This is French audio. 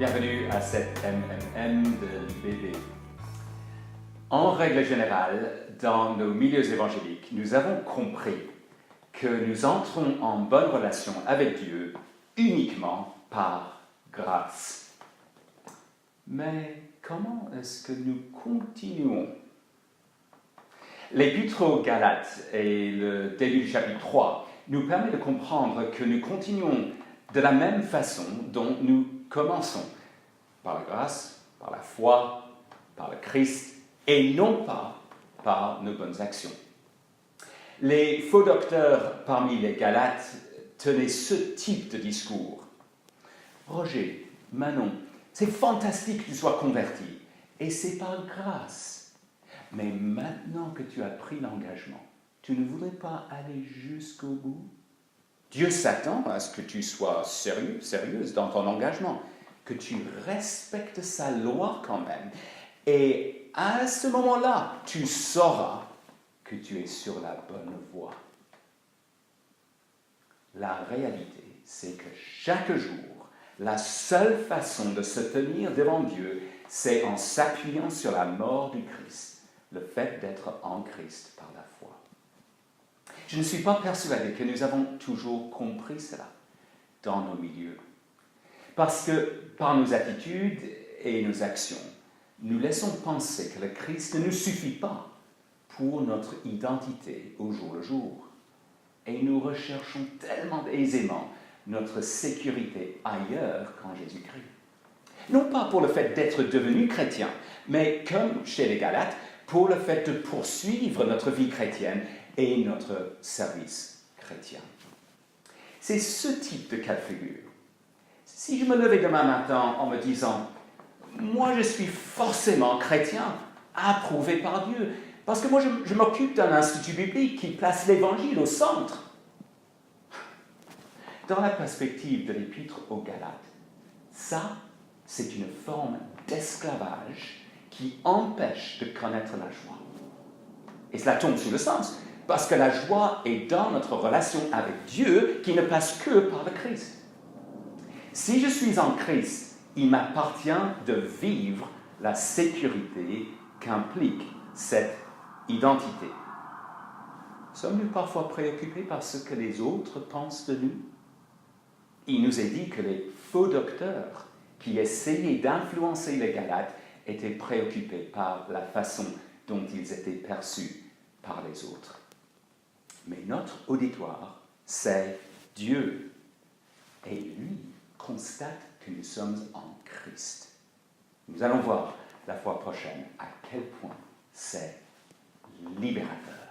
Bienvenue à cette MMM de l'IBB. En règle générale, dans nos milieux évangéliques, nous avons compris que nous entrons en bonne relation avec Dieu uniquement par grâce. Mais comment est-ce que nous continuons? L'Épître aux Galates et le début du chapitre 3 nous permet de comprendre que nous continuons de la même façon dont nous commençons, par la grâce, par la foi, par le Christ, et non pas par nos bonnes actions. Les faux docteurs parmi les Galates tenaient ce type de discours. Roger, Manon, c'est fantastique que tu sois converti, et c'est par grâce. Mais maintenant que tu as pris l'engagement, tu ne voudrais pas aller jusqu'au bout? Dieu s'attend à ce que tu sois sérieux, sérieuse dans ton engagement, que tu respectes sa loi quand même. Et à ce moment-là, tu sauras que tu es sur la bonne voie. La réalité, c'est que chaque jour, la seule façon de se tenir devant Dieu, c'est en s'appuyant sur la mort du Christ, le fait d'être en Christ par la foi. Je ne suis pas persuadé que nous avons toujours compris cela dans nos milieux. Parce que par nos attitudes et nos actions, nous laissons penser que le Christ ne nous suffit pas pour notre identité au jour le jour. Et nous recherchons tellement aisément notre sécurité ailleurs qu'en Jésus-Christ. Non pas pour le fait d'être devenu chrétien, mais comme chez les Galates, pour le fait de poursuivre notre vie chrétienne et notre service chrétien. C'est ce type de cas de figure. Si je me levais demain matin en me disant « Moi, je suis forcément chrétien, approuvé par Dieu, parce que moi, je m'occupe d'un institut biblique qui place l'Évangile au centre. » Dans la perspective de l'Épître aux Galates, ça, c'est une forme d'esclavage qui empêche de connaître la joie. Et cela tombe sous le sens, parce que la joie est dans notre relation avec Dieu qui ne passe que par le Christ. Si je suis en Christ, il m'appartient de vivre la sécurité qu'implique cette identité. Sommes-nous parfois préoccupés par ce que les autres pensent de nous? Il nous est dit que les faux docteurs qui essayaient d'influencer les Galates étaient préoccupés par la façon dont ils étaient perçus par les autres. Mais notre auditoire, c'est Dieu. Et lui constate que nous sommes en Christ. Nous allons voir la fois prochaine à quel point c'est libérateur.